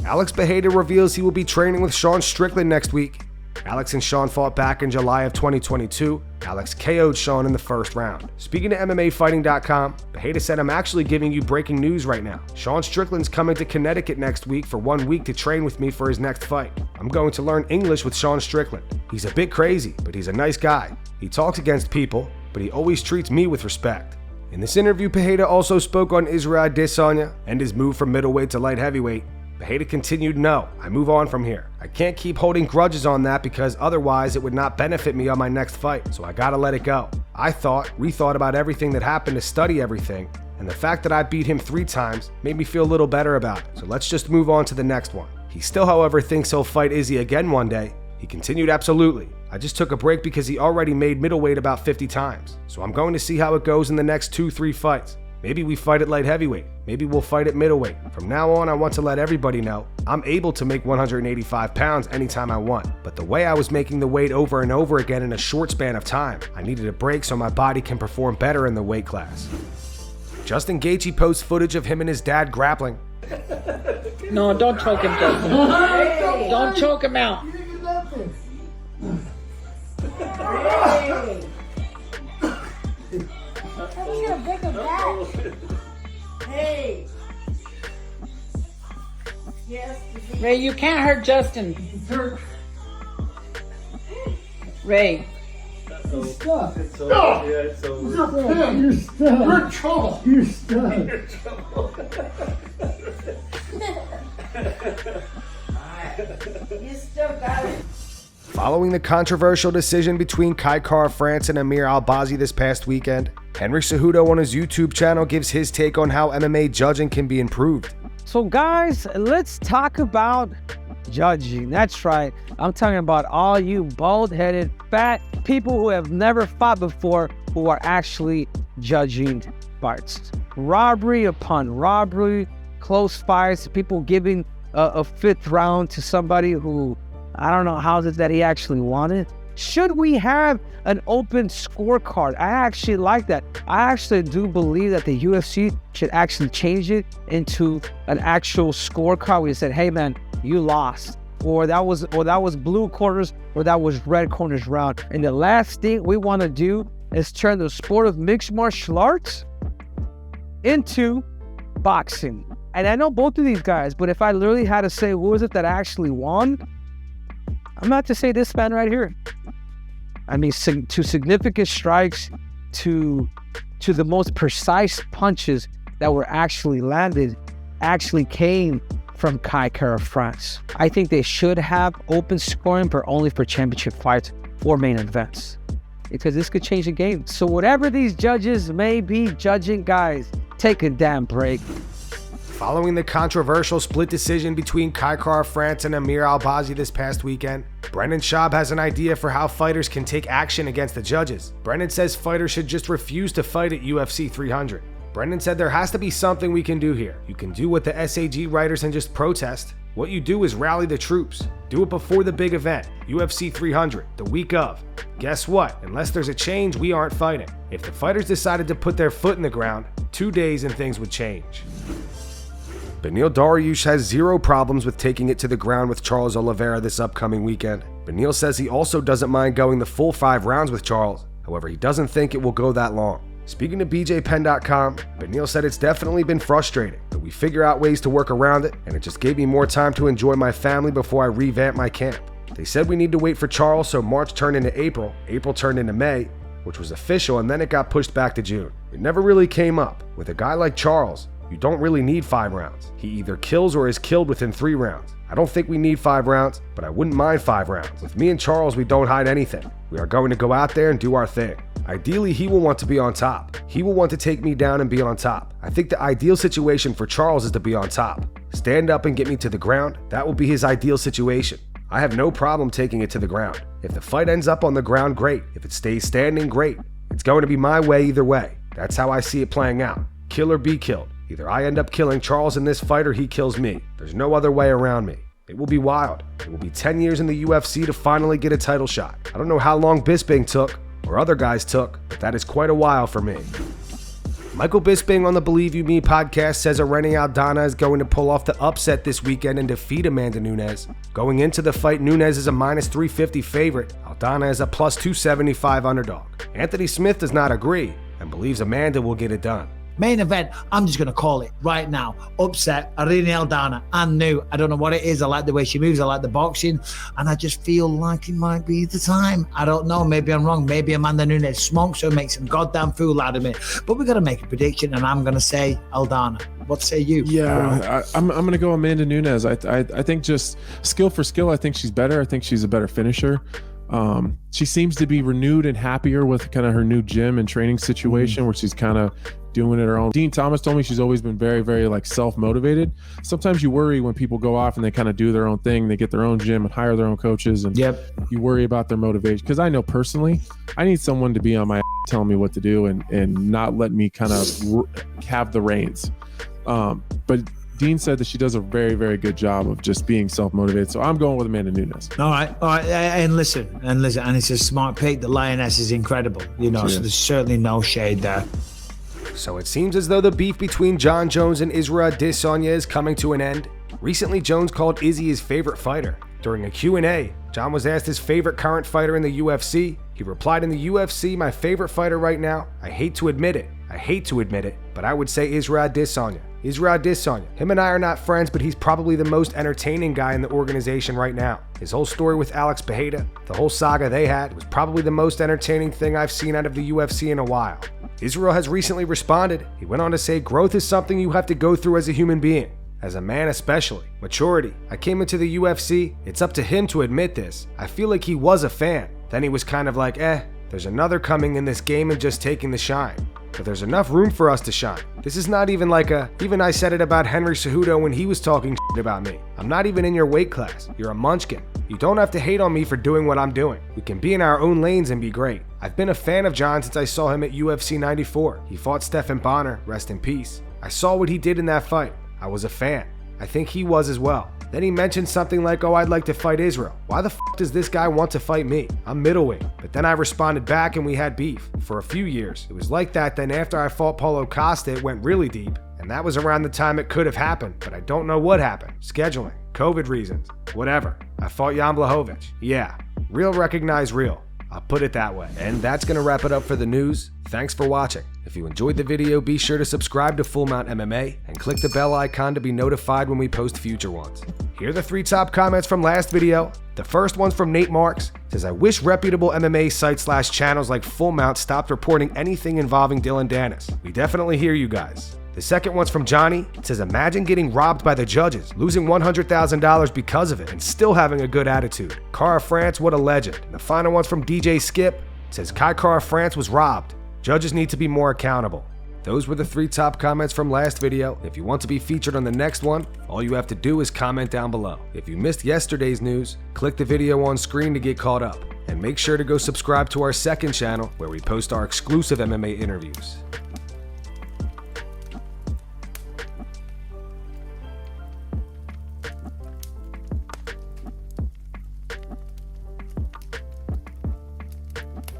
Alex Pereira reveals he will be training with Sean Strickland next week. Alex and Sean fought back in July of 2022. Alex KO'd Sean in the first round. Speaking to MMAfighting.com, Pereira said, "I'm actually giving you breaking news right now. Sean Strickland's coming to Connecticut next week for 1 week to train with me for his next fight. I'm going to learn English with Sean Strickland. He's a bit crazy, but he's a nice guy. He talks against people, but he always treats me with respect." In this interview, Pereira also spoke on Israel Adesanya and his move from middleweight to light heavyweight. Pereira continued, "No, I move on from here. I can't keep holding grudges on that because otherwise it would not benefit me on my next fight, so I gotta let it go. I rethought about everything that happened to study everything, and the fact that I beat him 3 times made me feel a little better about it, so let's just move on to the next one." He still, however, thinks he'll fight Izzy again one day. He continued, "Absolutely. I just took a break because he already made middleweight about 50 times, so I'm going to see how it goes in the next 2-3 fights. Maybe we fight at light heavyweight. Maybe we'll fight at middleweight. From now on, I want to let everybody know I'm able to make 185 pounds anytime I want. But the way I was making the weight over and over again in a short span of time, I needed a break so my body can perform better in the weight class." Justin Gaethje posts footage of him and his dad grappling. No, don't choke him, Justin. Don't choke him out. Hey. Yes. Ray, you can't hurt Justin. Ray. You're stuck. It's over. Yeah, it's over. You're stuck. You're in trouble. You're stuck. You're in trouble. You still got it. Following the controversial decision between Kai Kara-France and Amir Albazi this past weekend, Henry Cejudo on his YouTube channel gives his take on how MMA judging can be improved. So guys, let's talk about judging. That's right. I'm talking about all you bald-headed, fat people who have never fought before who are actually judging fights. Robbery upon robbery, close fights, people giving a 5th round to somebody who, I don't know how is it that he actually wanted. Should we have an open scorecard? I actually like that. I actually do believe that the UFC should actually change it into an actual scorecard where you said, "Hey man, you lost," or that was blue corners, or that was red corners round. And the last thing we want to do is turn the sport of mixed martial arts into boxing. And I know both of these guys, but if I literally had to say who is it that actually won, I'm about to say this man right here. I mean, to significant strikes, to the most precise punches that were actually landed, actually came from Kai Kara-France. I think they should have open scoring, but only for championship fights or main events, because this could change the game. So whatever these judges may be judging, guys, take a damn break. Following the controversial split decision between Kai Kara-France and Amir Albazi this past weekend, Brendan Schaub has an idea for how fighters can take action against the judges. Brendan says fighters should just refuse to fight at UFC 300. Brendan said there has to be something we can do here. You can do what the SAG writers and just protest. What you do is rally the troops. Do it before the big event, UFC 300, the week of. Guess what? Unless there's a change, we aren't fighting. If the fighters decided to put their foot in the ground, 2 days and things would change. Beneil Dariush has 0 problems with taking it to the ground with Charles Oliveira this upcoming weekend. Beneil says he also doesn't mind going the full 5 rounds with Charles. However, he doesn't think it will go that long. Speaking to BJPenn.com, Beneil said it's definitely been frustrating, but we figure out ways to work around it, and it just gave me more time to enjoy my family before I revamp my camp. They said we need to wait for Charles, so March turned into April, April turned into May, which was official, and then it got pushed back to June. It never really came up. With a guy like Charles, you don't really need 5 rounds. He either kills or is killed within 3 rounds. I don't think we need 5 rounds, but I wouldn't mind 5 rounds. With me and Charles, we don't hide anything. We are going to go out there and do our thing. Ideally, he will want to be on top. He will want to take me down and be on top. I think the ideal situation for Charles is to be on top. Stand up and get me to the ground. That will be his ideal situation. I have no problem taking it to the ground. If the fight ends up on the ground, great. If it stays standing, great. It's going to be my way either way. That's how I see it playing out. Kill or be killed. Either I end up killing Charles in this fight or he kills me. There's no other way around me. It will be wild. It will be 10 years in the UFC to finally get a title shot. I don't know how long Bisipng took or other guys took, but that is quite a while for me. Michael Bisipng on the Believe You Me podcast says Irene Aldana is going to pull off the upset this weekend and defeat Amanda Nunes. Going into the fight, Nunes is a minus 350 favorite. Aldana is a plus 275 underdog. Anthony Smith does not agree and believes Amanda will get it done. Main event, I'm just going to call it right now. Upset, Irene Aldana. I knew. I don't know what it is. I like the way she moves. I like the boxing. And I just feel like it might be the time. I don't know. Maybe I'm wrong. Maybe Amanda Nunes smokes her, makes some goddamn fool out of me. But we got to make a prediction, and I'm going to say Aldana. What say you? Yeah, I'm going to go Amanda Nunes. I think just skill for skill, I think she's better. I think she's a better finisher. She seems to be renewed and happier with kind of her new gym and training situation where she's kind of doing it her own. Dean Thomas told me she's always been very, very like self-motivated. Sometimes you worry when people go off and they kind of do their own thing. They get their own gym and hire their own coaches, and you worry about their motivation. Because I know personally, I need someone to be on my telling me what to do and not let me kind of have the reins. But Dean said that she does a very, very good job of just being self-motivated. So I'm going with Amanda Nunes. All right. And listen, and it's a smart pick. The Lioness is incredible, so there's certainly no shade there. So it seems as though the beef between Jon Jones and Israel Adesanya is coming to an end. Recently, Jones called Izzy his favorite fighter. During a Q&A, Jon was asked his favorite current fighter in the UFC. He replied, "In the UFC, my favorite fighter right now, I hate to admit it, but I would say Israel Adesanya. Israel Adesanya. Him and I are not friends, but he's probably the most entertaining guy in the organization right now. His whole story with Alex Pereira, the whole saga they had, was probably the most entertaining thing I've seen out of the UFC in a while." Israel has recently responded. He went on to say, "Growth is something you have to go through as a human being. As a man especially. Maturity. I came into the UFC. It's up to him to admit this. I feel like he was a fan. Then he was kind of like, there's another coming in this game and just taking the shine. But there's enough room for us to shine. This is not even like even I said it about Henry Cejudo when he was talking shit about me. I'm not even in your weight class. You're a munchkin. You don't have to hate on me for doing what I'm doing. We can be in our own lanes and be great. I've been a fan of Jon since I saw him at UFC 94. He fought Stephan Bonner, rest in peace. I saw what he did in that fight. I was a fan. I think he was as well. Then he mentioned something like, I'd like to fight Israel. Why the f does this guy want to fight me? I'm middleweight." But then I responded back and we had beef. For a few years. It was like that, then after I fought Paulo Costa, it went really deep. And that was around the time it could have happened, but I don't know what happened. Scheduling, COVID reasons, whatever. I fought Jan Blachowicz. Yeah, real recognize real. I'll put it that way. And that's going to wrap it up for the news. Thanks for watching. If you enjoyed the video, be sure to subscribe to Full Mount MMA and click the bell icon to be notified when we post future ones. Here are the 3 top comments from last video. The first one's from Nate Marks. It says, "I wish reputable MMA sites / channels like Full Mount stopped reporting anything involving Dillon Danis. We definitely hear you guys." The second one's from Johnny. It says, "Imagine getting robbed by the judges, losing $100,000 because of it, and still having a good attitude. Cara France, what a legend." And the final one's from DJ Skip. It says, Cara France was robbed. Judges need to be more accountable." Those were the 3 top comments from last video. If you want to be featured on the next one, all you have to do is comment down below. If you missed yesterday's news, click the video on screen to get caught up. And make sure to go subscribe to our second channel where we post our exclusive MMA interviews.